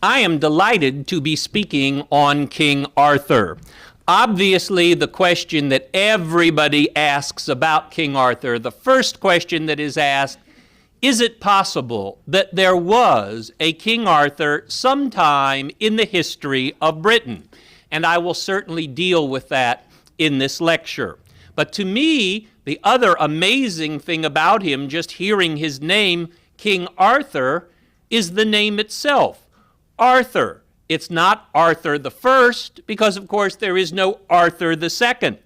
I am delighted to be speaking on King Arthur. Obviously, the question that everybody asks about King Arthur, the first question that is asked, is it possible that there was a King Arthur sometime in the history of Britain? And I will certainly deal with that in this lecture. But to me, the other amazing thing about him, just hearing his name, King Arthur, is the name itself. Arthur. It's not Arthur the First, because of course there is no Arthur the Second.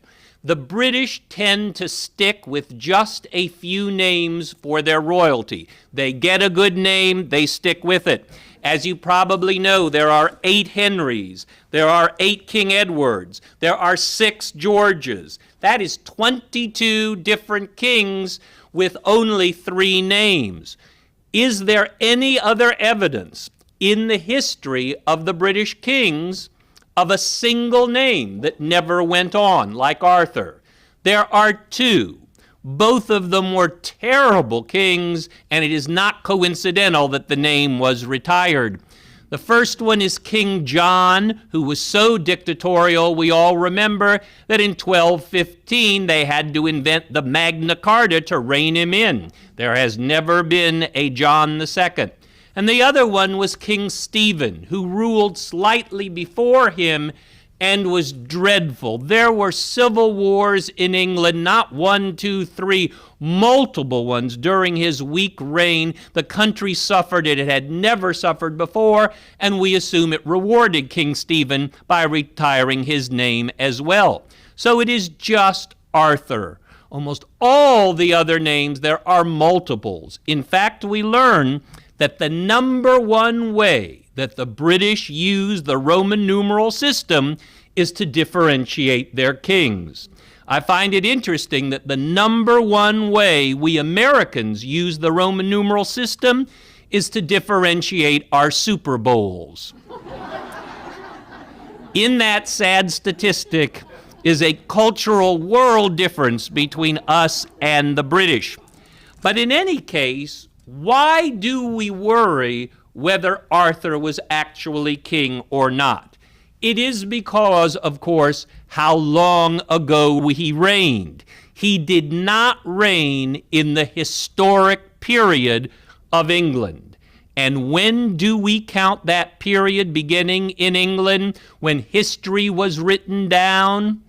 The British tend to stick with just a few names for their royalty. They get a good name, they stick with it. As you probably know, there are 8 Henrys, there are 8 King Edwards, there are 6 Georges. That is 22 different kings with only 3 names. Is there any other evidence in the history of the British kings of a single name that never went on, like Arthur? There are 2. Both of them were terrible kings, and it is not coincidental that the name was retired. The first one is King John, who was so dictatorial, we all remember that in 1215 they had to invent the Magna Carta to rein him in. There has never been a John II. And the other one was King Stephen, who ruled slightly before him and was dreadful. There were civil wars in England, not 1, 2, 3, multiple ones during his weak reign. The country suffered it had never suffered before, and we assume it rewarded King Stephen by retiring his name as well. So it is just Arthur. Almost all the other names, there are multiples. In fact, we learn that the number one way that the British use the Roman numeral system is to differentiate their kings. I find it interesting that the number one way we Americans use the Roman numeral system is to differentiate our Super Bowls. In that sad statistic is a cultural world difference between us and the British. But in any case, why do we worry whether Arthur was actually king or not? It is because, of course, how long ago he reigned. He did not reign in the historic period of England. And when do we count that period beginning in England when history was written down?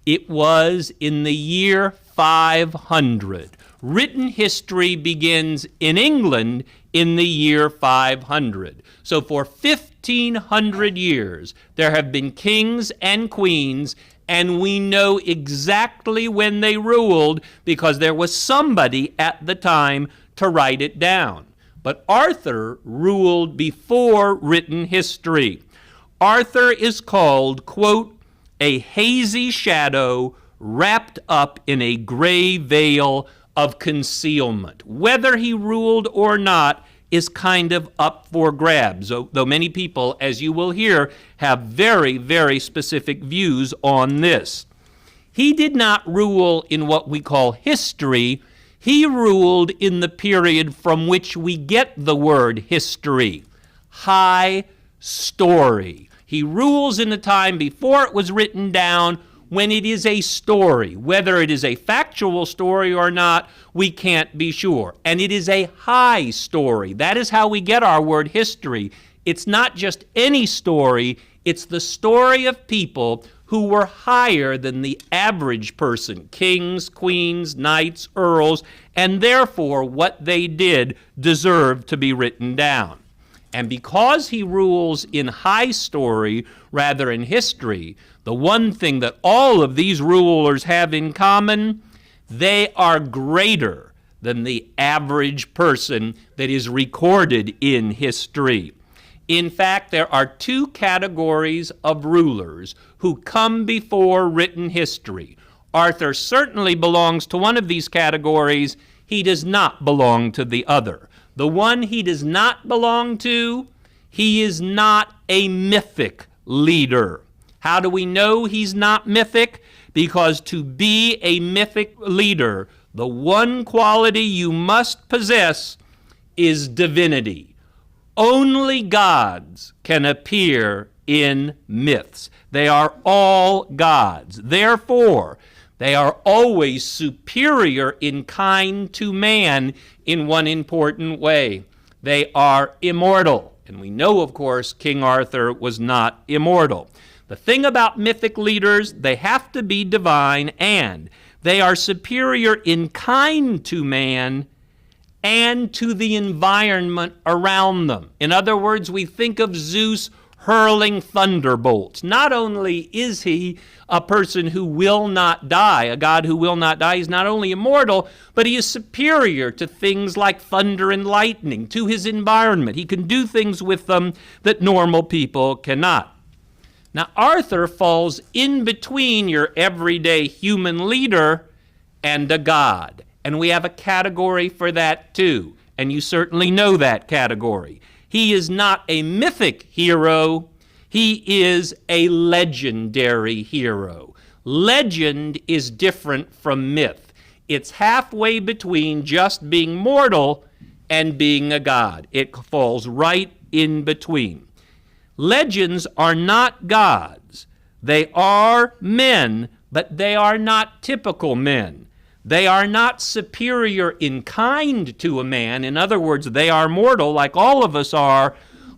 It was in the year 500. Written history begins in England in the year 500. So for 1,500 years, there have been kings and queens, and we know exactly when they ruled because there was somebody at the time to write it down. But Arthur ruled before written history. Arthur is called, quote, a hazy shadow wrapped up in a gray veil of concealment. Whether he ruled or not is kind of up for grabs, though many people, as you will hear, have very, very specific views on this. He did not rule in what we call history. He ruled in the period from which we get the word history, high story. He rules in the time before it was written down, when it is a story. Whether it is a factual story or not, we can't be sure. And it is a high story. That is how we get our word history. It's not just any story, it's the story of people who were higher than the average person, kings, queens, knights, earls, and therefore what they did deserved to be written down. And because he rules in high story rather than history, the one thing that all of these rulers have in common, they are greater than the average person that is recorded in history. In fact, there are 2 categories of rulers who come before written history. Arthur certainly belongs to one of these categories. He does not belong to the other. The one he does not belong to, he is not a mythic leader. How do we know he's not mythic? Because to be a mythic leader, the one quality you must possess is divinity. only gods can appear in myths. They are all gods. Therefore, they are always superior in kind to man in one important way. They are immortal. And we know, of course, King Arthur was not immortal. The thing about mythic leaders, they have to be divine, and they are superior in kind to man and to the environment around them. In other words, we think of Zeus hurling thunderbolts. Not only is he a person who will not die, a god who will not die, he's not only immortal, but he is superior to things like thunder and lightning, to his environment. He can do things with them that normal people cannot. Now, Arthur falls in between your everyday human leader and a god. And we have a category for that too. And you certainly know that category. He is not a mythic hero. He is a legendary hero. Legend is different from myth. It's halfway between just being mortal and being a god. It falls right in between. Legends are not gods. They are men, but they are not typical men. They are not superior in kind to a man. In other words, they are mortal like all of us are,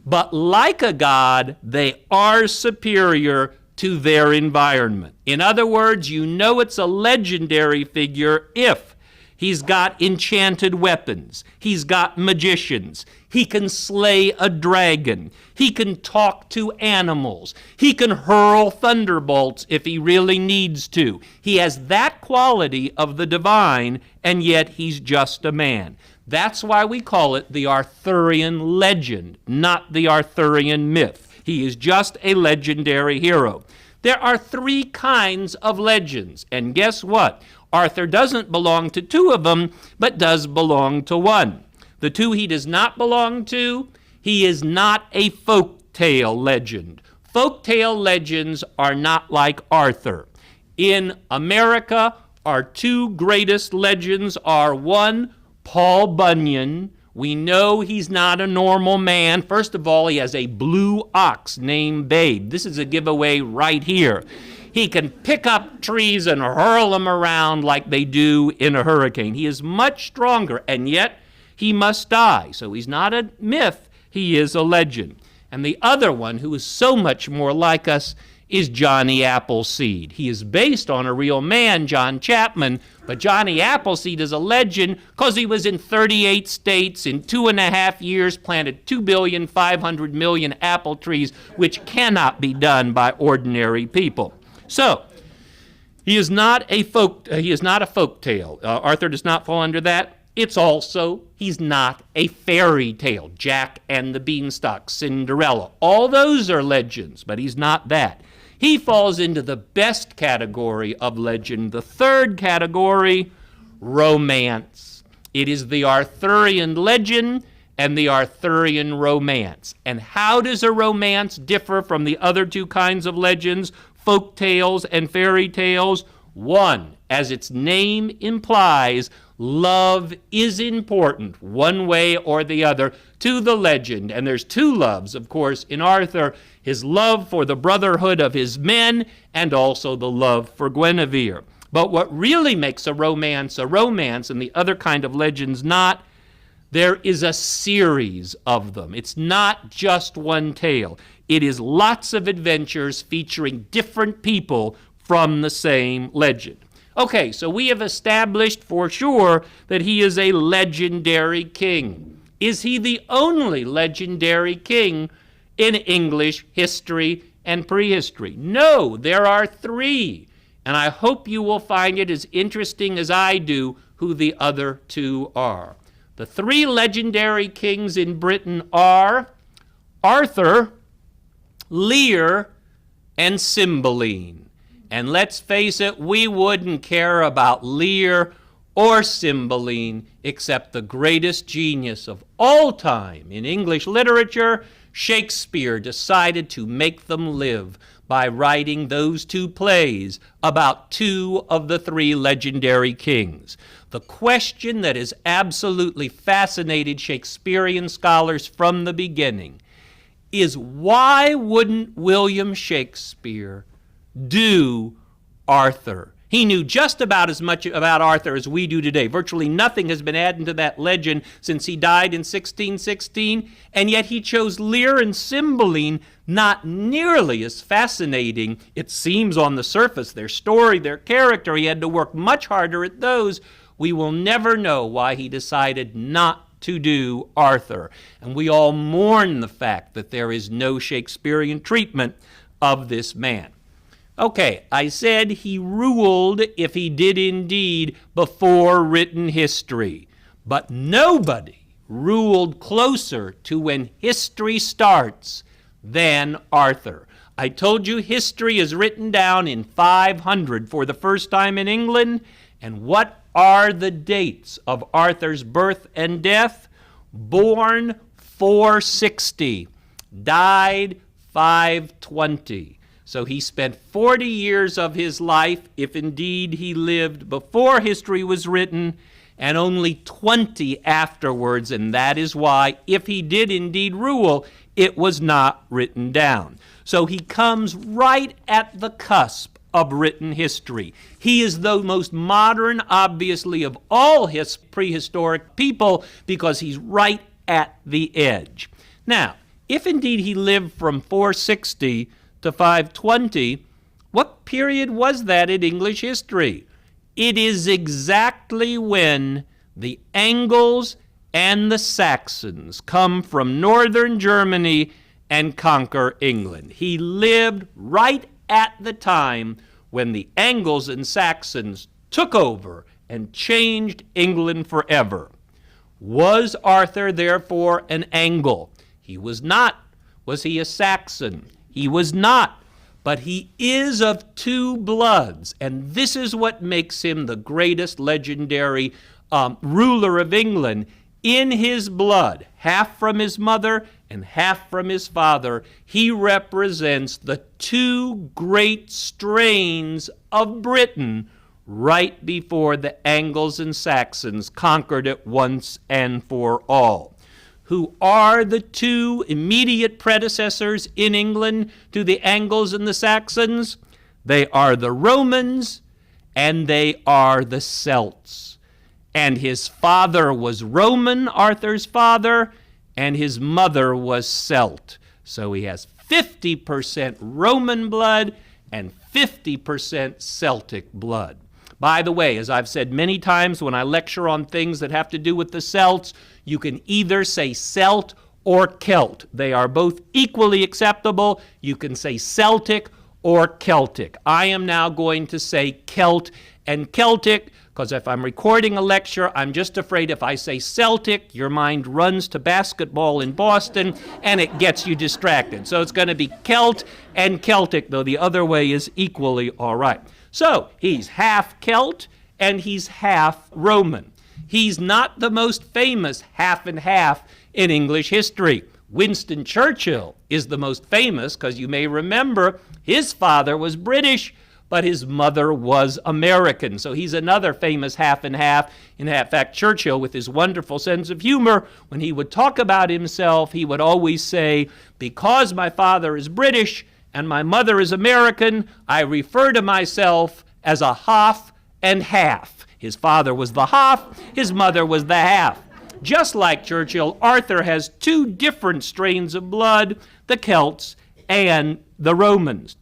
but like a god, they are superior to their environment. In other words, you know it's a legendary figure if he's got enchanted weapons, he's got magicians, he can slay a dragon, he can talk to animals, he can hurl thunderbolts if he really needs to. He has that quality of the divine, and yet he's just a man. That's why we call it the Arthurian legend, not the Arthurian myth. He is just a legendary hero. There are three kinds of legends, and guess what? Arthur doesn't belong to two of them, but does belong to one. The two he does not belong to, he is not a folk tale legend. Folk tale legends are not like Arthur. In America, our two greatest legends are one, Paul Bunyan. We know he's not a normal man. First of all, he has a blue ox named Babe. This is a giveaway right here. He can pick up trees and hurl them around like they do in a hurricane. He is much stronger, and yet he must die. So he's not a myth, he is a legend. And the other one, who is so much more like us, is Johnny Appleseed. He is based on a real man, John Chapman, but Johnny Appleseed is a legend because he was in 38 states in 2.5 years, planted 2,500,000,000 apple trees, which cannot be done by ordinary people. So, he is not a folk tale. Arthur does not fall under that. He's not a fairy tale. Jack and the Beanstalk, Cinderella, all those are legends, but he's not that. He falls into the best category of legend, the third category, romance. It is the Arthurian legend and the Arthurian romance. And how does a romance differ from the other two kinds of legends, folk tales and fairy tales? One, as its name implies, love is important, one way or the other, to the legend. And there's two loves, of course, in Arthur, his love for the brotherhood of his men and also the love for Guinevere. But what really makes a romance and the other kind of legends not, there is a series of them. It's not just one tale. It is lots of adventures featuring different people from the same legend. Okay, so we have established for sure that he is a legendary king. Is he the only legendary king in English history and prehistory? No, there are three. And I hope you will find it as interesting as I do who the other two are. The three legendary kings in Britain are Arthur, Lear, and Cymbeline. And let's face it, we wouldn't care about Lear or Cymbeline except the greatest genius of all time in English literature, Shakespeare, decided to make them live by writing those two plays about two of the three legendary kings. the question that has absolutely fascinated Shakespearean scholars from the beginning is, why wouldn't William Shakespeare do Arthur? He knew just about as much about Arthur as we do today. Virtually nothing has been added to that legend since he died in 1616, and yet he chose Lear and Cymbeline, not nearly as fascinating, it seems on the surface, their story, their character. He had to work much harder at those. We will never know why he decided not to do Arthur. And we all mourn the fact that there is no Shakespearean treatment of this man. Okay, I said he ruled, if he did indeed, before written history. But nobody ruled closer to when history starts than Arthur. I told you history is written down in 500 for the first time in England. And what are the dates of Arthur's birth and death? Born 460, died 520. So he spent 40 years of his life, if indeed he lived before history was written, and only 20 afterwards, and that is why, if he did indeed rule, it was not written down. So he comes right at the cusp of written history. He is the most modern, obviously, of all his prehistoric people, because he's right at the edge. Now, if indeed he lived from 460 to 520, what period was that in English history? It is exactly when the Angles and the Saxons come from northern Germany and conquer England. He lived right at the time when the Angles and Saxons took over and changed England forever. Was Arthur therefore an Angle? He was not. Was he a Saxon? He was not, but he is of two bloods, and this is what makes him the greatest legendary ruler of England. In his blood, half from his mother and half from his father, he represents the two great strains of Britain right before the Angles and Saxons conquered it once and for all. Who are the two immediate predecessors in England to the Angles and the Saxons? They are the Romans and they are the Celts. And his father was Roman, Arthur's father, and his mother was Celt. So he has 50% Roman blood and 50% Celtic blood. By the way, as I've said many times when I lecture on things that have to do with the Celts, you can either say Celt or Celt. They are both equally acceptable. You can say Celtic or Celtic. I am now going to say Celt and Celtic, because if I'm recording a lecture, I'm just afraid if I say Celtic, your mind runs to basketball in Boston, and it gets you distracted. So it's going to be Celt and Celtic, though the other way is equally all right. So he's half Celt and he's half Roman. He's not the most famous half and half in English history. Winston Churchill is the most famous, because you may remember his father was British, but his mother was American. So he's another famous half and half. In fact, Churchill, with his wonderful sense of humor, when he would talk about himself, he would always say, because my father is British and my mother is American, I refer to myself as a half and half. His father was the half, his mother was the half. Just like Churchill, Arthur has two different strains of blood, the Celts and the Romans.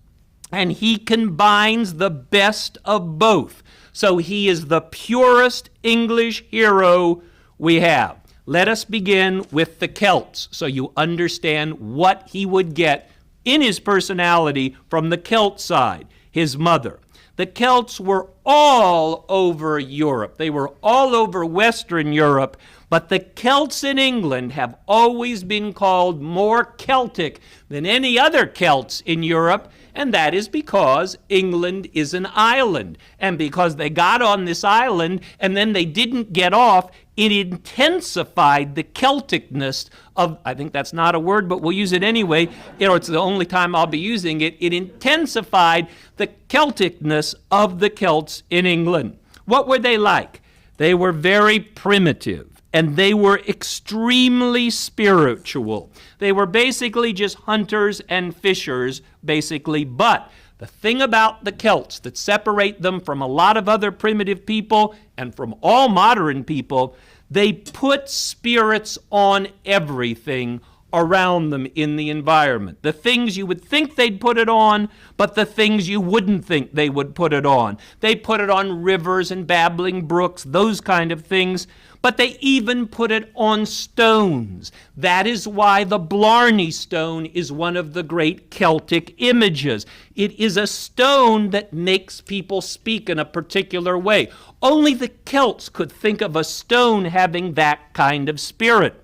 And he combines the best of both. So he is the purest English hero we have. Let us begin with the Celts, so you understand what he would get in his personality from the Celt side, his mother. The Celts were all over Europe. They were all over Western Europe, but the Celts in England have always been called more Celtic than any other Celts in Europe, and that is because England is an island. And because they got on this island and then they didn't get off, it intensified the Celticness of, I think that's not a word, but we'll use it anyway. It's the only time I'll be using it. It intensified the Celticness of the Celts in England. What were they like? They were very primitive, and they were extremely spiritual. They were basically just hunters and fishers, basically. But the thing about the Celts that separate them from a lot of other primitive people and from all modern people, they put spirits on everything around them in the environment. The things you would think they'd put it on, but the things you wouldn't think they would put it on. They put it on rivers and babbling brooks, those kind of things, but they even put it on stones. That is why the Blarney Stone is one of the great Celtic images. It is a stone that makes people speak in a particular way. Only the Celts could think of a stone having that kind of spirit.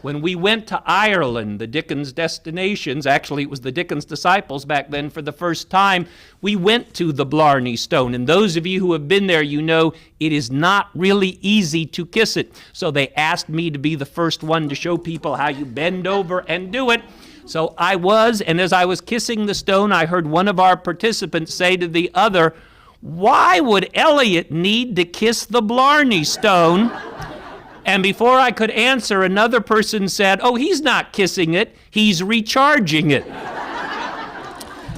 When we went to Ireland, the Dickens destinations, actually it was the Dickens disciples back then for the first time, we went to the Blarney Stone. And those of you who have been there, you know it is not really easy to kiss it. So they asked me to be the first one to show people how you bend over and do it. So I was, and as I was kissing the stone, I heard one of our participants say to the other, "Why would Elliot need to kiss the Blarney Stone?" And before I could answer, another person said, "Oh, he's not kissing it, he's recharging it."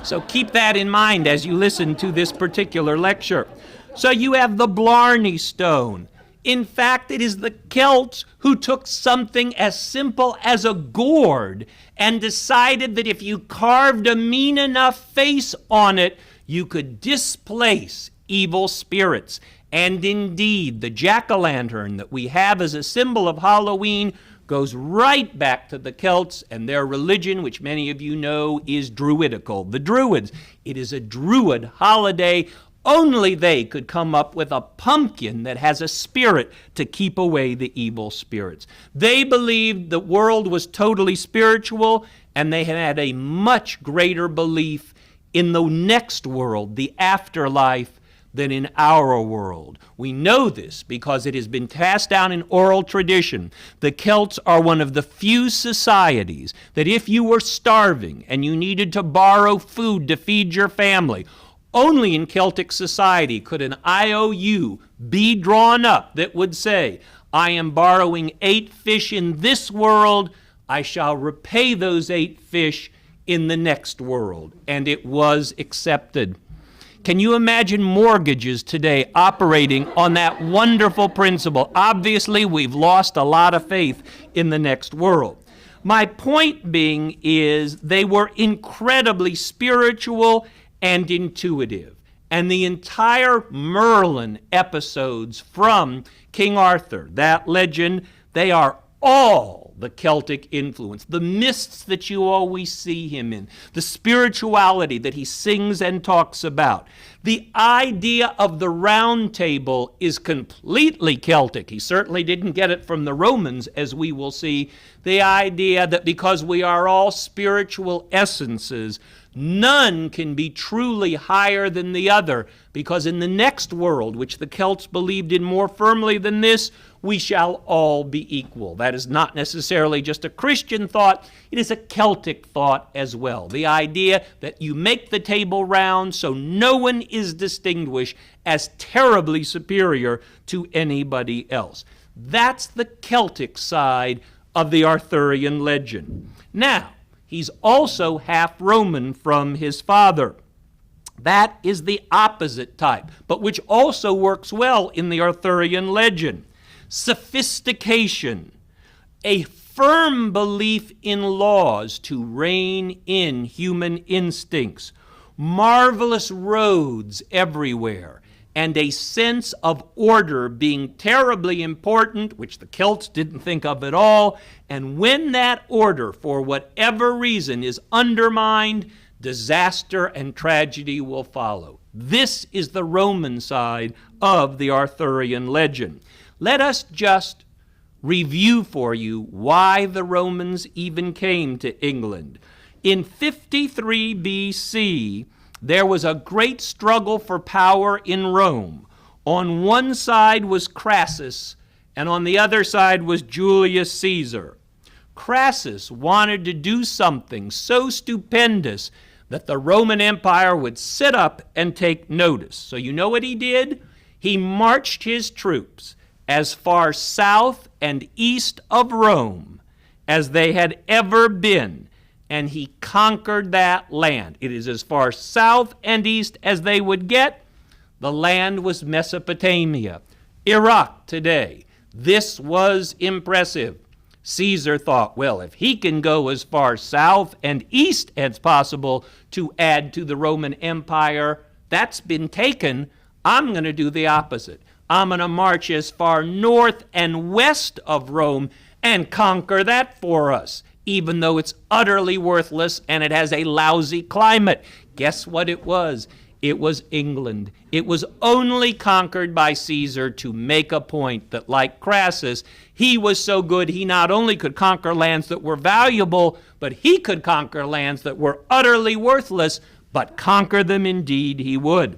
So keep that in mind as you listen to this particular lecture. So you have the Blarney Stone. In fact, it is the Celts who took something as simple as a gourd and decided that if you carved a mean enough face on it, you could displace evil spirits. And indeed, the jack-o'-lantern that we have as a symbol of Halloween goes right back to the Celts and their religion, which many of you know is Druidical. The Druids, it is a Druid holiday. Only they could come up with a pumpkin that has a spirit to keep away the evil spirits. They believed the world was totally spiritual, and they had a much greater belief in the next world, the afterlife, than in our world. We know this because it has been passed down in oral tradition. The Celts are one of the few societies that if you were starving and you needed to borrow food to feed your family, only in Celtic society could an IOU be drawn up that would say, "I am borrowing 8 fish in this world, I shall repay those 8 fish in the next world." And it was accepted. Can you imagine mortgages today operating on that wonderful principle? Obviously, we've lost a lot of faith in the next world. My point being is they were incredibly spiritual and intuitive. And the entire Merlin episodes from King Arthur, that legend, they are all the Celtic influence, the mists that you always see him in, the spirituality that he sings and talks about. The idea of the round table is completely Celtic. He certainly didn't get it from the Romans, as we will see. The idea that because we are all spiritual essences, none can be truly higher than the other, because in the next world, which the Celts believed in more firmly than this, we shall all be equal. That is not necessarily just a Christian thought, it is a Celtic thought as well. The idea that you make the table round so no one is distinguished as terribly superior to anybody else. That's the Celtic side of the Arthurian legend. Now, he's also half Roman from his father. That is the opposite type, but which also works well in the Arthurian legend. Sophistication, a firm belief in laws to rein in human instincts, marvelous roads everywhere, and a sense of order being terribly important, which the Celts didn't think of at all. And when that order, for whatever reason, is undermined, disaster and tragedy will follow. This is the Roman side of the Arthurian legend. Let us just review for you why the Romans even came to England. In 53 BC, there was a great struggle for power in Rome. On one side was Crassus, and on the other side was Julius Caesar. Crassus wanted to do something so stupendous that the Roman Empire would sit up and take notice. So you know what he did? He marched his troops as far south and east of Rome as they had ever been, and he conquered that land. It is as far south and east as they would get. The land was Mesopotamia, Iraq today. This was impressive. Caesar thought, well, if he can go as far south and east as possible to add to the Roman Empire, that's been taken. I'm going to do the opposite. I'm going to march as far north and west of Rome and conquer that for us, even though it's utterly worthless and it has a lousy climate. Guess what it was? It was England. It was only conquered by Caesar to make a point that, like Crassus, he was so good he not only could conquer lands that were valuable, but he could conquer lands that were utterly worthless, but conquer them indeed he would.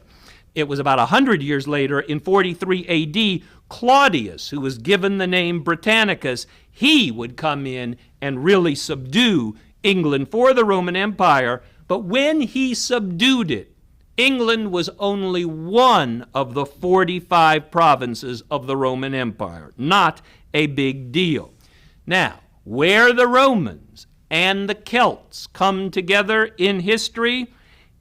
It was about 100 years later, in 43 A.D., Claudius, who was given the name Britannicus, he would come in and really subdue England for the Roman Empire. But when he subdued it, England was only one of the 45 provinces of the Roman Empire, not a big deal. Now, where the Romans and the Celts come together in history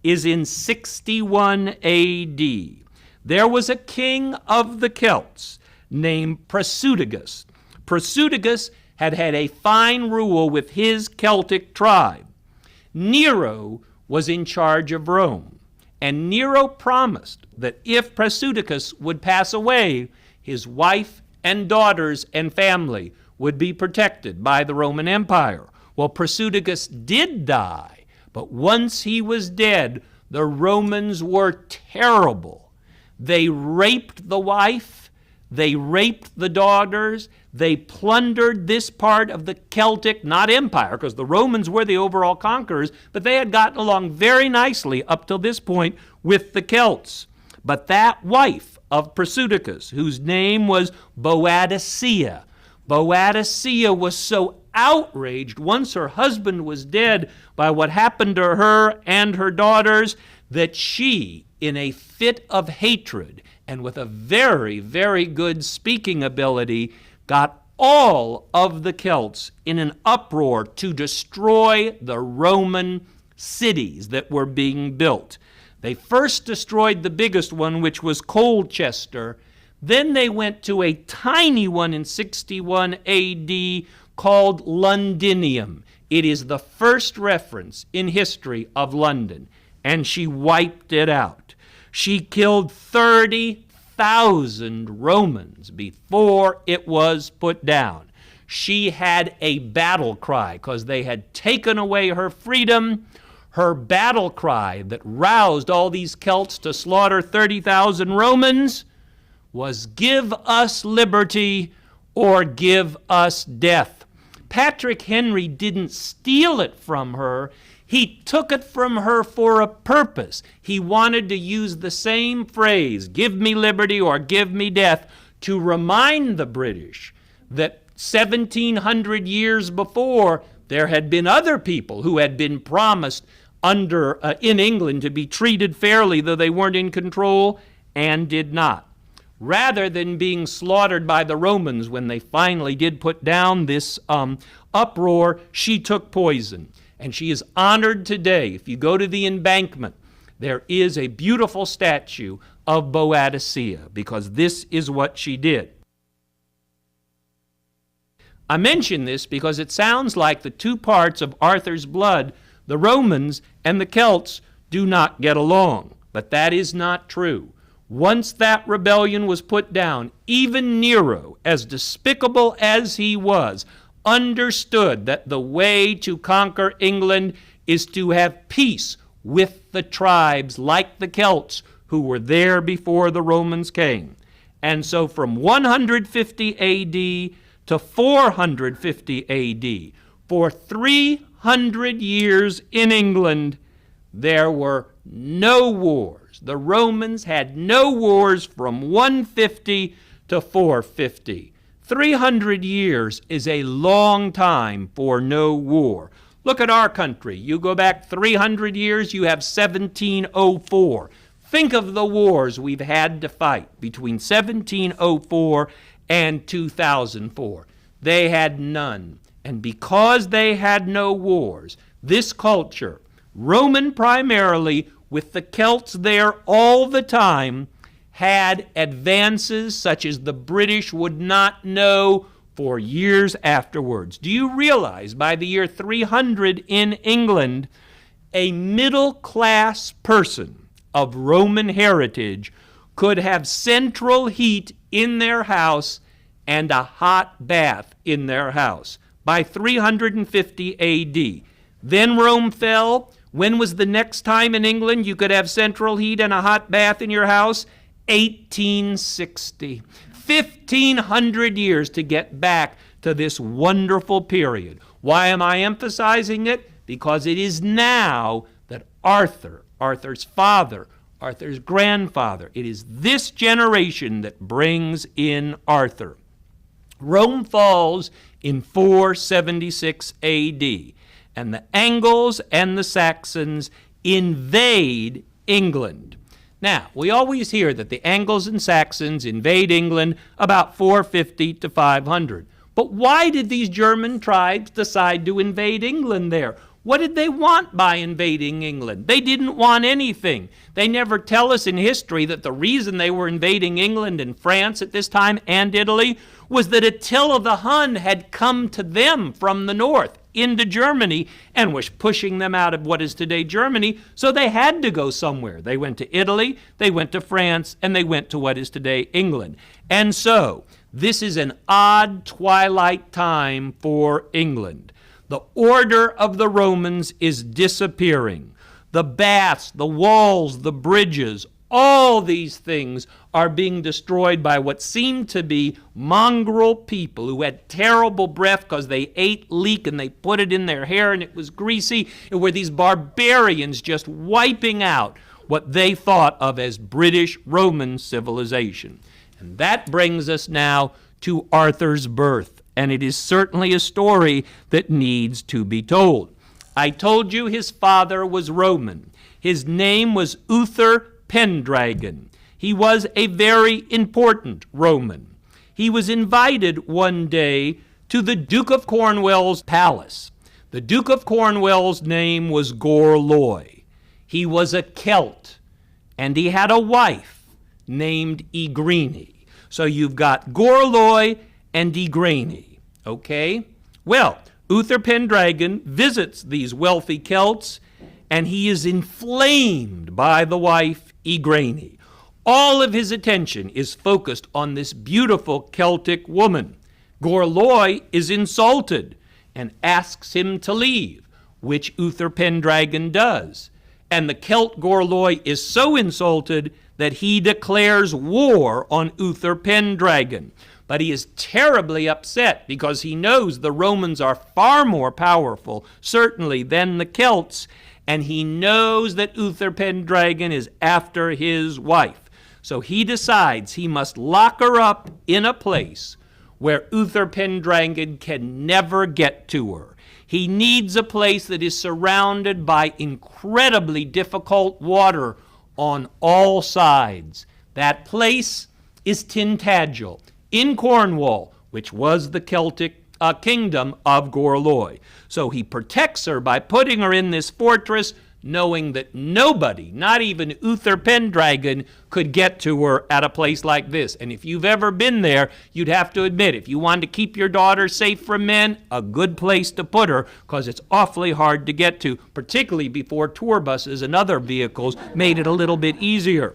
is in 61 A.D. There was a king of the Celts named Prasutagus. Prasutagus had had a fine rule with his Celtic tribe. Nero was in charge of Rome, and Nero promised that if Prasutagus would pass away, his wife and daughters and family would be protected by the Roman Empire. Well, Prasutagus did die, but once he was dead, the Romans were terrible. They raped the wife, they raped the daughters, they plundered this part of the Celtic, not empire, because the Romans were the overall conquerors, but they had gotten along very nicely up till this point with the Celts. But that wife of Prasutagus, whose name was Boadicea, Boadicea was so outraged once her husband was dead by what happened to her and her daughters that she, in a fit of hatred and with a very, very good speaking ability, got all of the Celts in an uproar to destroy the Roman cities that were being built. They first destroyed the biggest one, which was Colchester. Then they went to a tiny one in 61 A.D. called Londinium. It is the first reference in history of London, and she wiped it out. She killed 30,000 Romans before it was put down. She had a battle cry because they had taken away her freedom. Her battle cry that roused all these Celts to slaughter 30,000 Romans was, "Give us liberty or give us death." Patrick Henry didn't steal it from her. He took it from her for a purpose. He wanted to use the same phrase, "give me liberty or give me death," to remind the British that 1,700 years before, there had been other people who had been promised in England to be treated fairly, though they weren't in control, and did not. Rather than being slaughtered by the Romans when they finally did put down this uproar, she took poison. And she is honored today. If you go to the embankment, there is a beautiful statue of Boadicea, because this is what she did. I mention this because it sounds like the two parts of Arthur's blood, the Romans and the Celts, do not get along. But that is not true. Once that rebellion was put down, even Nero, as despicable as he was, understood that the way to conquer England is to have peace with the tribes like the Celts who were there before the Romans came. And so from 150 A.D. to 450 A.D., for 300 years in England, there were no wars. The Romans had no wars from 150 to 450. 300 years is a long time for no war. Look at our country. You go back 300 years, you have 1704. Think of the wars we've had to fight between 1704 and 2004. They had none. And because they had no wars, this culture, Roman primarily, with the Celts there all the time, had advances such as the British would not know for years afterwards. Do you realize by the year 300 in England, a middle-class person of Roman heritage could have central heat in their house and a hot bath in their house by 350 AD. Then Rome fell. When was the next time in England you could have central heat and a hot bath in your house? 1860. 1,500 years to get back to this wonderful period. Why am I emphasizing it? Because it is now that Arthur's father, Arthur's grandfather, it is this generation that brings in Arthur. Rome falls in 476 AD, and the Angles and the Saxons invade England. Now, we always hear that the Angles and Saxons invade England about 450 to 500. But why did these German tribes decide to invade England there? What did they want by invading England? They didn't want anything. They never tell us in history that the reason they were invading England and France at this time and Italy was that Attila the Hun had come to them from the north into Germany and was pushing them out of what is today Germany, so they had to go somewhere. They went to Italy, they went to France, and they went to what is today England. And so, this is an odd twilight time for England. The order of the Romans is disappearing. The baths, the walls, the bridges, all these things are being destroyed by what seemed to be mongrel people who had terrible breath because they ate leek and they put it in their hair and it was greasy. It were these barbarians just wiping out what they thought of as British Roman civilization. And that brings us now to Arthur's birth. And it is certainly a story that needs to be told. I told you his father was Roman. His name was Uther Pendragon. He was a very important Roman. He was invited one day to the Duke of Cornwall's palace. The Duke of Cornwall's name was Gorlois. He was a Celt, and he had a wife named Igraine. So you've got Gorlois and Igraine, okay? Well, Uther Pendragon visits these wealthy Celts, and he is inflamed by the wife Igraine. All of his attention is focused on this beautiful Celtic woman. Gorlois is insulted and asks him to leave, which Uther Pendragon does. And the Celt Gorlois is so insulted that he declares war on Uther Pendragon. But he is terribly upset because he knows the Romans are far more powerful, certainly, than the Celts, and he knows that Uther Pendragon is after his wife. So he decides he must lock her up in a place where Uther Pendragon can never get to her. He needs a place that is surrounded by incredibly difficult water on all sides. That place is Tintagel in Cornwall, which was the Celtic kingdom of Gorlois. So he protects her by putting her in this fortress, knowing that nobody, not even Uther Pendragon, could get to her at a place like this. And if you've ever been there, you'd have to admit, if you wanted to keep your daughter safe from men, a good place to put her, because it's awfully hard to get to, particularly before tour buses and other vehicles made it a little bit easier.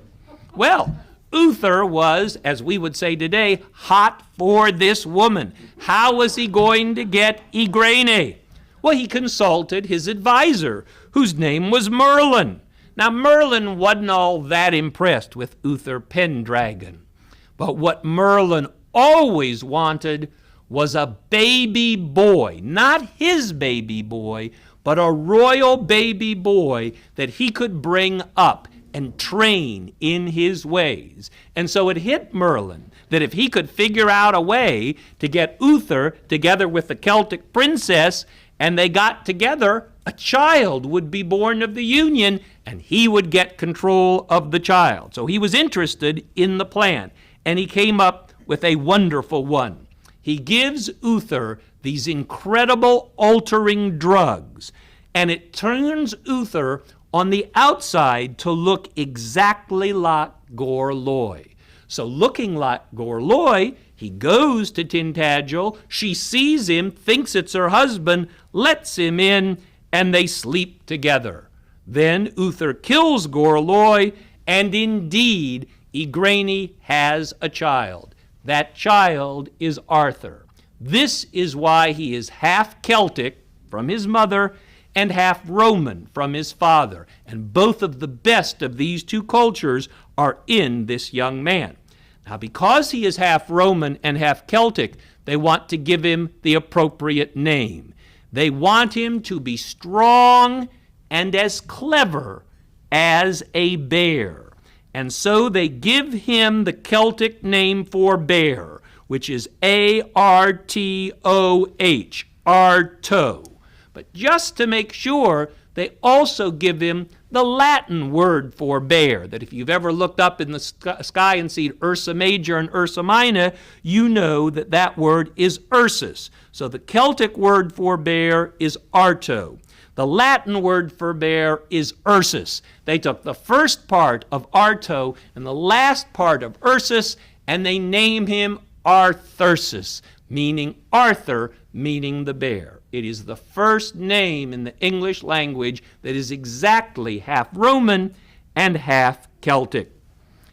Well, Uther was, as we would say today, hot for this woman. How was he going to get Igraine? Well, he consulted his advisor, whose name was Merlin. Now, Merlin wasn't all that impressed with Uther Pendragon. But what Merlin always wanted was a baby boy, not his baby boy, but a royal baby boy that he could bring up and train in his ways. And so it hit Merlin that if he could figure out a way to get Uther together with the Celtic princess, and they got together, a child would be born of the union, and he would get control of the child. So he was interested in the plan, and he came up with a wonderful one. He gives Uther these incredible altering drugs, and it turns Uther on the outside to look exactly like Gorloy. So looking like Gorloy, he goes to Tintagel, she sees him, thinks it's her husband, lets him in, and they sleep together. Then Uther kills Gorloy, and indeed, Igraine has a child. That child is Arthur. This is why he is half Celtic from his mother and half Roman from his father. And both of the best of these two cultures are in this young man. Now, because he is half Roman and half Celtic, they want to give him the appropriate name. They want him to be strong and as clever as a bear. And so they give him the Celtic name for bear, which is A-R-T-O-H, Arto. But just to make sure, they also give him the Latin word for bear, that if you've ever looked up in the sky and seen Ursa Major and Ursa Minor, you know that that word is Ursus. So the Celtic word for bear is Arto. The Latin word for bear is Ursus. They took the first part of Arto and the last part of Ursus, and they name him Arthursus, meaning Arthur, meaning the bear. It is the first name in the English language that is exactly half Roman and half Celtic.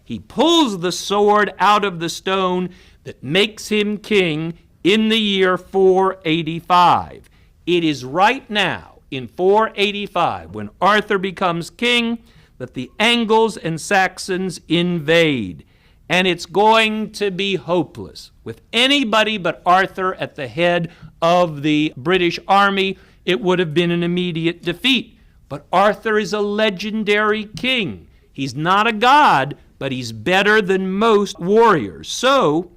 He pulls the sword out of the stone that makes him king in the year 485. It is right now, in 485, when Arthur becomes king, that the Angles and Saxons invade. And it's going to be hopeless. With anybody but Arthur at the head of the British army, it would have been an immediate defeat. But Arthur is a legendary king. He's not a god, but he's better than most warriors. So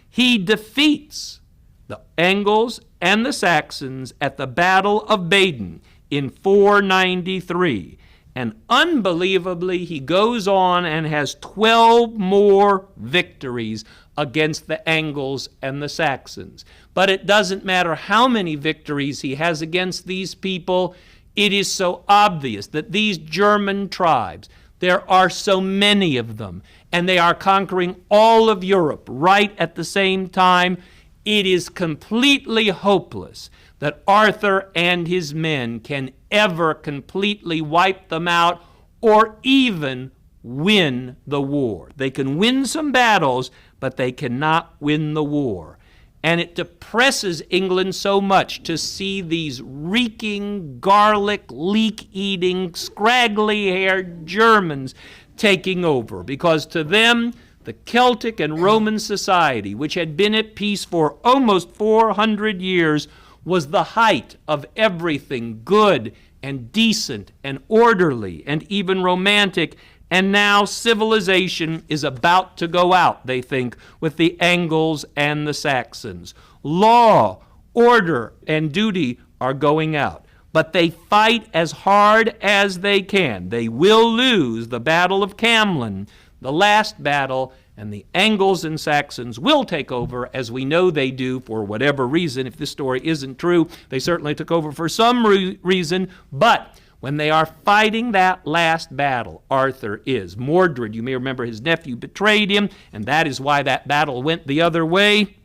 he defeats the Angles and the Saxons at the Battle of Badon in 493. And unbelievably, he goes on and has 12 more victories against the Angles and the Saxons. But it doesn't matter how many victories he has against these people. It is so obvious that these German tribes, there are so many of them, and they are conquering all of Europe right at the same time. It is completely hopeless that Arthur and his men can ever completely wipe them out or even win the war. They can win some battles, but they cannot win the war. And it depresses England so much to see these reeking, garlic, leek-eating, scraggly-haired Germans taking over, because to them, the Celtic and Roman society, which had been at peace for almost 400 years, was the height of everything good and decent and orderly and even romantic. And now civilization is about to go out, they think, with the Angles and the Saxons. Law, order, and duty are going out. But they fight as hard as they can. They will lose the Battle of Camlan, the last battle, and the Angles and Saxons will take over, as we know they do for whatever reason. If this story isn't true, they certainly took over for some reason. But when they are fighting that last battle, Arthur is. Mordred, you may remember his nephew betrayed him, and that is why that battle went the other way.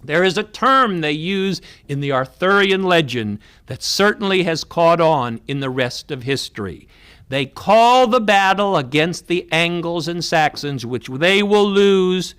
There is a term they use in the Arthurian legend that certainly has caught on in the rest of history. They call the battle against the Angles and Saxons, which they will lose,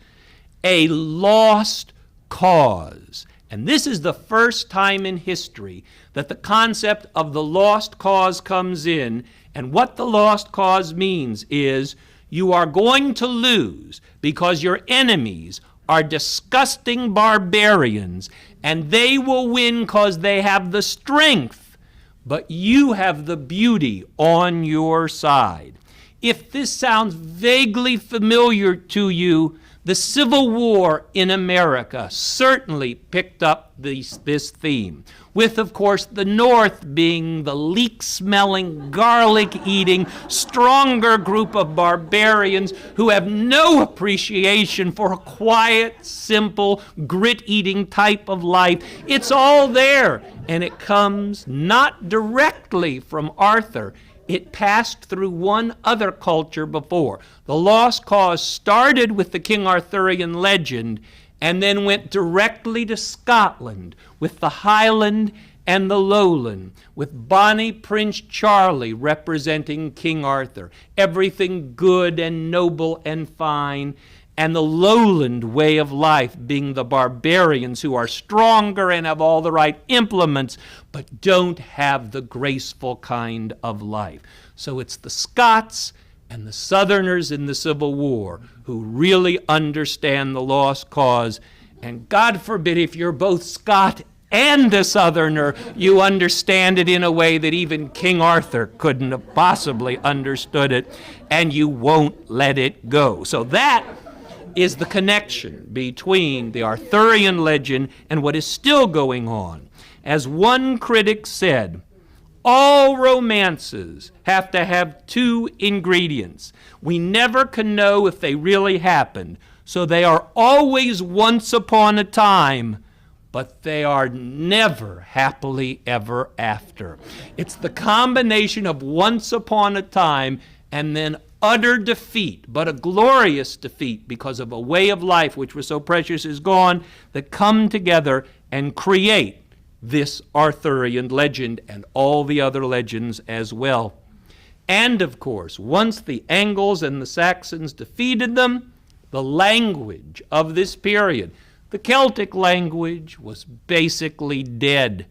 a lost cause. And this is the first time in history that the concept of the lost cause comes in. And what the lost cause means is you are going to lose because your enemies are disgusting barbarians, and they will win because they have the strength. But you have the beauty on your side. If this sounds vaguely familiar to you, the Civil War in America certainly picked up this theme. with, of course, the North being the leek-smelling, garlic-eating, stronger group of barbarians who have no appreciation for a quiet, simple, grit-eating type of life. It's all there, and it comes not directly from Arthur. It passed through one other culture before. The Lost Cause started with the King Arthurian legend and then went directly to Scotland with the Highland and the Lowland, with Bonnie Prince Charlie representing King Arthur. Everything good and noble and fine, and the Lowland way of life being the barbarians who are stronger and have all the right implements, but don't have the graceful kind of life. So it's the Scots and the Southerners in the Civil War who really understand the Lost Cause. And God forbid, if you're both Scot and a Southerner, you understand it in a way that even King Arthur couldn't have possibly understood it, and you won't let it go. So that is the connection between the Arthurian legend and what is still going on. As one critic said, all romances have to have two ingredients. We never can know if they really happened, so they are always once upon a time, but they are never happily ever after. It's the combination of once upon a time and then utter defeat, but a glorious defeat because of a way of life which was so precious is gone, that come together and create this Arthurian legend and all the other legends as well. And of course, once the Angles and the Saxons defeated them, the language of this period, the Celtic language, was basically dead.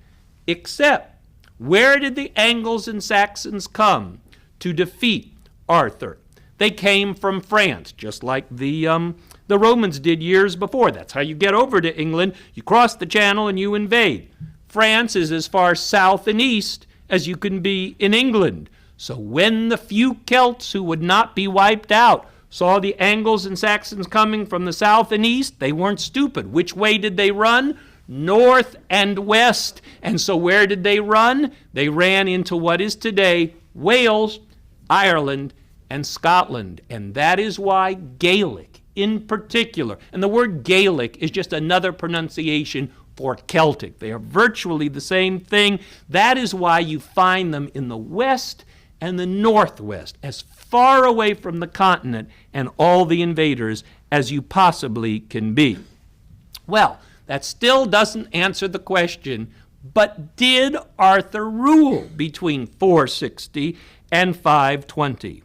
Except, where did the Angles and Saxons come to defeat Arthur? They came from France, just like the Romans did years before. That's how you get over to England. You cross the channel and you invade. France is as far south and east as you can be in England. So when the few Celts who would not be wiped out saw the Angles and Saxons coming from the south and east, they weren't stupid. Which way did they run? North and west. And so where did they run? They ran into what is today Wales, Ireland, and Scotland. And that is why Gaelic in particular, and the word Gaelic is just another pronunciation for Celtic. They are virtually the same thing. That is why you find them in the west and the northwest, as far away from the continent and all the invaders as you possibly can be. Well, that still doesn't answer the question, but did Arthur rule between 460 and 520?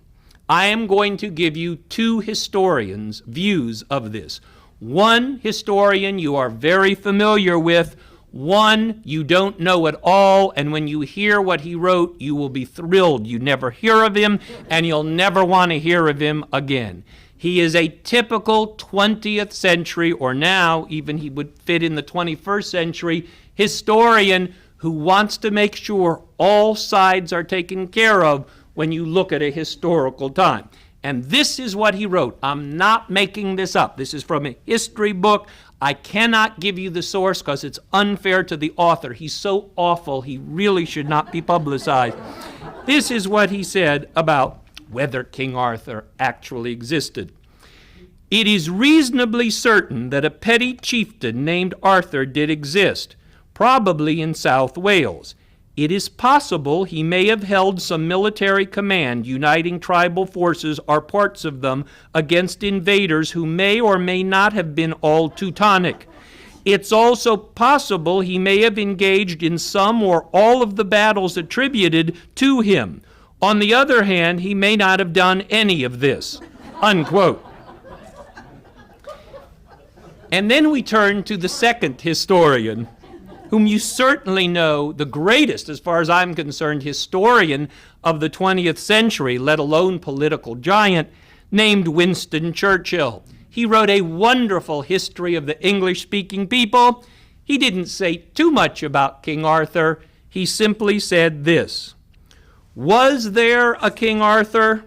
I am going to give you two historians' views of this. One historian you are very familiar with, one you don't know at all, and when you hear what he wrote, you will be thrilled. You never hear of him, and you'll never want to hear of him again. He is a typical 20th century, or now even he would fit in the 21st century, historian who wants to make sure all sides are taken care of when you look at a historical time. And this is what he wrote. I'm not making this up. This is from a history book. I cannot give you the source because it's unfair to the author. He's so awful, he really should not be publicized. This is what he said about whether King Arthur actually existed. It is reasonably certain that a petty chieftain named Arthur did exist, probably in South Wales. It is possible he may have held some military command uniting tribal forces or parts of them against invaders who may or may not have been all Teutonic. It's also possible he may have engaged in some or all of the battles attributed to him. On the other hand, he may not have done any of this." Unquote. And then we turn to the second historian, whom you certainly know, the greatest, as far as I'm concerned, historian of the 20th century, let alone political giant, named Winston Churchill. He wrote a wonderful history of the English-speaking people. He didn't say too much about King Arthur. He simply said this: "Was there a King Arthur?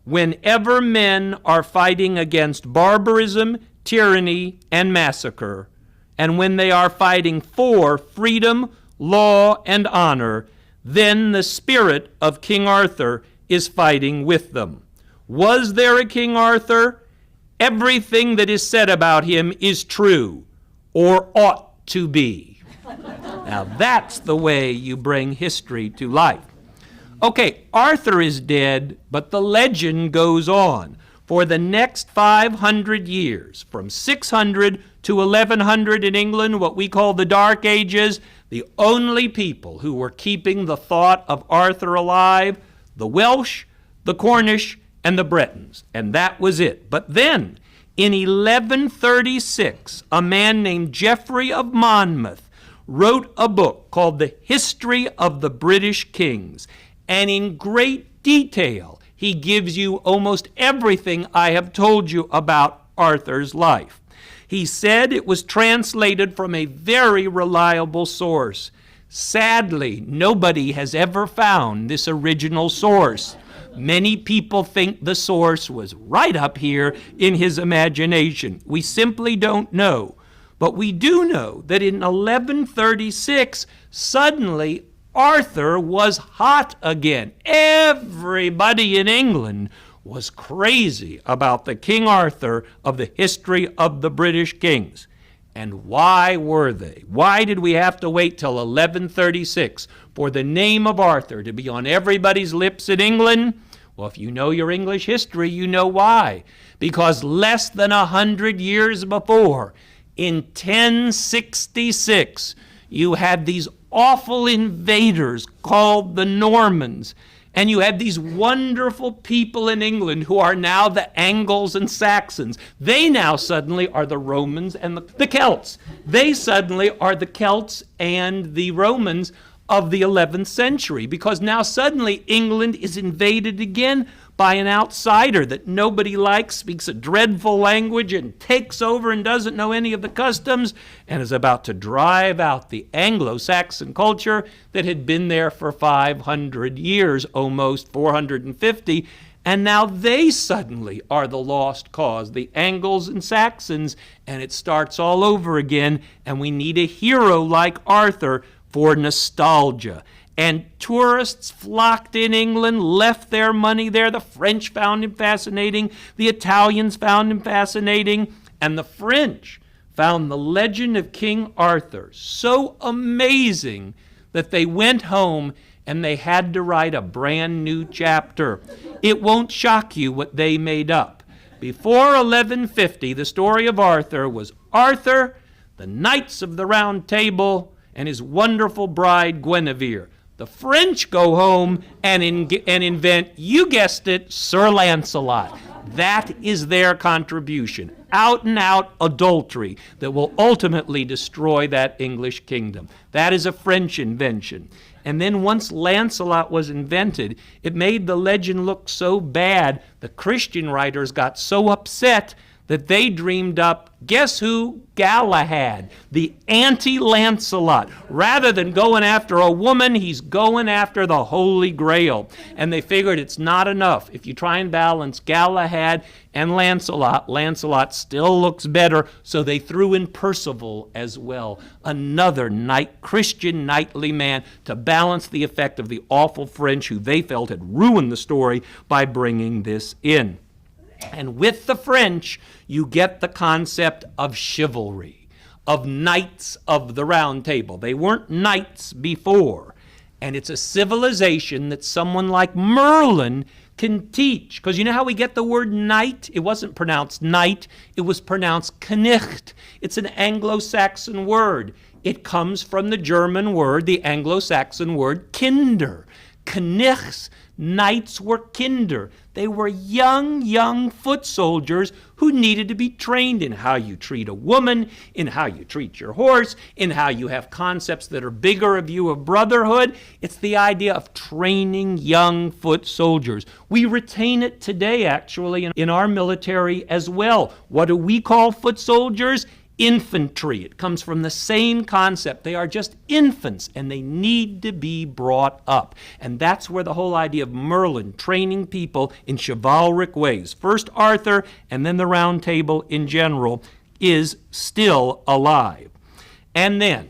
Whenever men are fighting against barbarism, tyranny, and massacre, and when they are fighting for freedom, law, and honor, then the spirit of King Arthur is fighting with them. Was there a King Arthur? Everything that is said about him is true, or ought to be. Now that's the way you bring history to life. Okay, Arthur is dead, but the legend goes on. For the next 500 years, from 600 to 1100 in England, what we call the Dark Ages, the only people who were keeping the thought of Arthur alive, the Welsh, the Cornish, and the Bretons. And that was it. But then, in 1136, a man named Geoffrey of Monmouth wrote a book called The History of the British Kings. And in great detail, he gives you almost everything I have told you about Arthur's life. He said it was translated from a very reliable source. Sadly, nobody has ever found this original source. Many people think the source was right up here in his imagination. We simply don't know. But we do know that in 1136, suddenly Arthur was hot again. Everybody in England was crazy about the King Arthur of the history of the British kings. And why were they? Why did we have to wait till 1136 for the name of Arthur to be on everybody's lips in England? Well, if you know your English history, you know why. Because less than 100 years before, in 1066, you had these awful invaders called the Normans. And you had these wonderful people in England who are now the Angles and Saxons. They now suddenly are the Romans and the Celts. They suddenly are the Celts and the Romans of the 11th century, because now suddenly England is invaded again by an outsider that nobody likes, speaks a dreadful language, and takes over and doesn't know any of the customs, and is about to drive out the Anglo-Saxon culture that had been there for 500 years, almost 450, and now they suddenly are the lost cause, the Angles and Saxons, and it starts all over again, and we need a hero like Arthur for nostalgia. And tourists flocked in England, left their money there. The French found him fascinating. The Italians found him fascinating. And the French found the legend of King Arthur so amazing that they went home and they had to write a brand new chapter. It won't shock you what they made up. Before 1150, the story of Arthur was Arthur, the Knights of the Round Table, and his wonderful bride Guinevere. The French go home and invent, you guessed it, Sir Lancelot. That is their contribution. Out and out adultery that will ultimately destroy that English kingdom. That is a French invention. And then once Lancelot was invented, it made the legend look so bad, the Christian writers got so upset that they dreamed up, guess who? Galahad, the anti-Lancelot. Rather than going after a woman, he's going after the Holy Grail. And they figured it's not enough. If you try and balance Galahad and Lancelot, Lancelot still looks better, so they threw in Percival as well, another Christian knightly man, to balance the effect of the awful French who they felt had ruined the story by bringing this in. And with the French, you get the concept of chivalry, of knights of the Round Table. They weren't knights before. And it's a civilization that someone like Merlin can teach. Because you know how we get the word knight? It wasn't pronounced knight, it was pronounced Knecht. It's an Anglo-Saxon word. It comes from the German word, the Anglo-Saxon word kinder. Knechts, knights were kinder. They were young foot soldiers who needed to be trained in how you treat a woman, in how you treat your horse, in how you have concepts that are bigger of you of brotherhood. It's the idea of training young foot soldiers. We retain it today, actually, in our military as well. What do we call foot soldiers? Infantry. It comes from the same concept. They are just infants and they need to be brought up. And that's where the whole idea of Merlin training people in chivalric ways, first Arthur and then the Round Table in general, is still alive. And then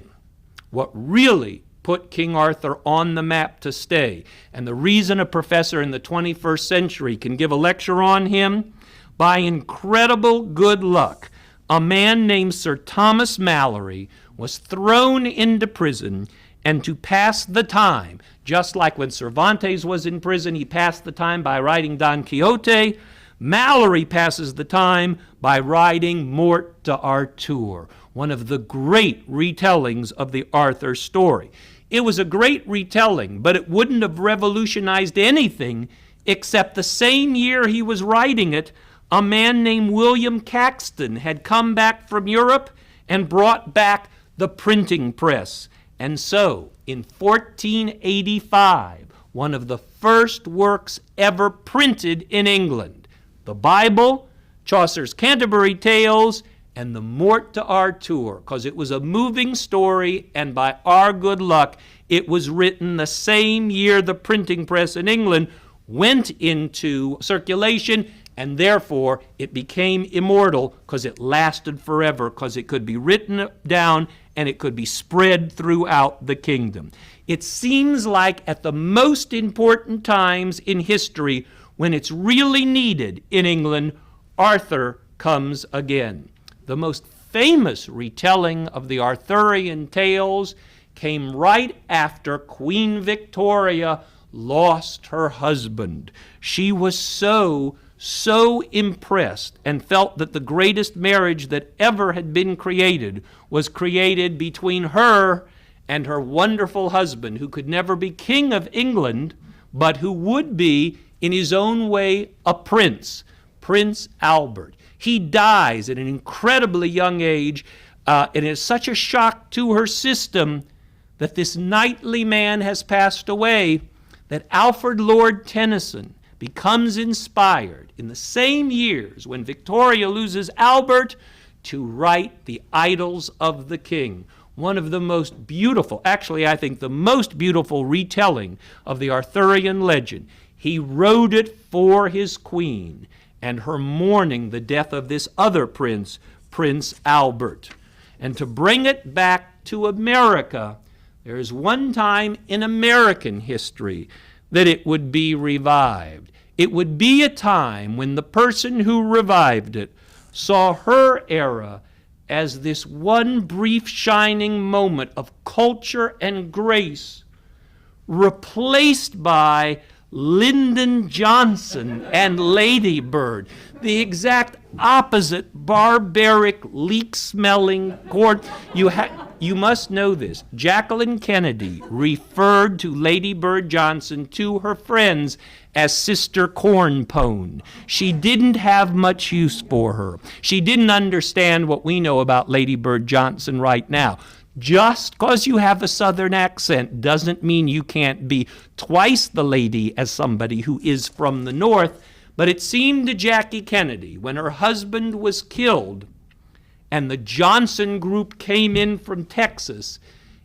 what really put King Arthur on the map to stay. And the reason a professor in the 21st century can give a lecture on him, by incredible good luck, a man named Sir Thomas Malory was thrown into prison, and to pass the time, just like when Cervantes was in prison, he passed the time by writing Don Quixote, Malory passes the time by writing Morte d'Arthur, one of the great retellings of the Arthur story. It was a great retelling, but it wouldn't have revolutionized anything except the same year he was writing it, a man named William Caxton had come back from Europe and brought back the printing press. And so, in 1485, one of the first works ever printed in England, the Bible, Chaucer's Canterbury Tales, and the Morte d'Arthur, because it was a moving story, and by our good luck, it was written the same year the printing press in England went into circulation, and therefore it became immortal because it lasted forever, because it could be written down and it could be spread throughout the kingdom. It seems like at the most important times in history, when it's really needed in England, Arthur comes again. The most famous retelling of the Arthurian tales came right after Queen Victoria lost her husband. She was so impressed and felt that the greatest marriage that ever had been created was created between her and her wonderful husband, who could never be king of England, but who would be, in his own way, a prince, Prince Albert. He dies at an incredibly young age, and it is such a shock to her system that this knightly man has passed away, that Alfred Lord Tennyson becomes inspired in the same years when Victoria loses Albert to write The Idylls of the King, one of the most beautiful, actually I think the most beautiful retelling of the Arthurian legend. He wrote it for his queen and her mourning the death of this other prince, Prince Albert. And to bring it back to America, there is one time in American history that it would be revived. It would be a time when the person who revived it saw her era as this one brief shining moment of culture and grace, replaced by Lyndon Johnson and Lady Bird, the exact opposite barbaric, leak-smelling court. You must know this. Jacqueline Kennedy referred to Lady Bird Johnson to her friends as Sister Cornpone. She didn't have much use for her. She didn't understand what we know about Lady Bird Johnson right now. Just because you have a Southern accent doesn't mean you can't be twice the lady as somebody who is from the North. But it seemed to Jackie Kennedy, when her husband was killed and the Johnson group came in from Texas,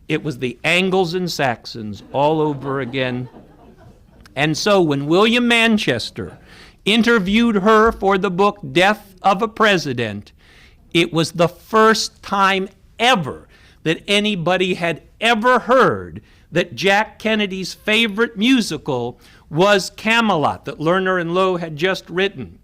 it was the Angles and Saxons all over again. And so when William Manchester interviewed her for the book Death of a President, it was the first time ever that anybody had ever heard that Jack Kennedy's favorite musical was Camelot, that Lerner and Loewe had just written.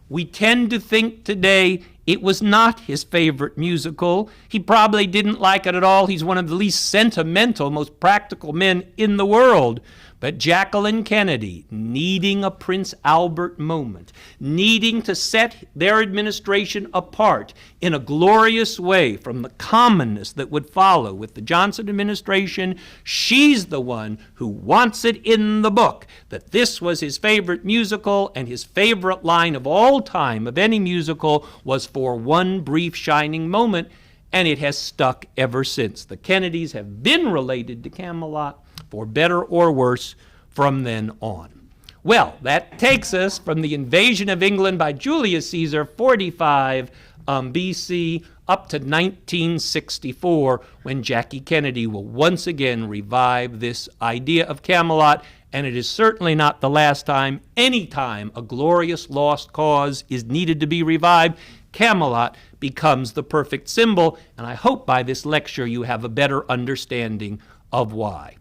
We tend to think today it was not his favorite musical. He probably didn't like it at all. He's one of the least sentimental, most practical men in the world. But Jacqueline Kennedy, needing a Prince Albert moment, needing to set their administration apart in a glorious way from the commonness that would follow with the Johnson administration, she's the one who wants it in the book that this was his favorite musical, and his favorite line of all time of any musical was "for one brief shining moment," and it has stuck ever since. The Kennedys have been related to Camelot, for better or worse, from then on. Well, that takes us from the invasion of England by Julius Caesar, 45 BC, up to 1964, when Jackie Kennedy will once again revive this idea of Camelot. And it is certainly not the last time. Any time a glorious lost cause is needed to be revived, Camelot becomes the perfect symbol. And I hope by this lecture you have a better understanding of why.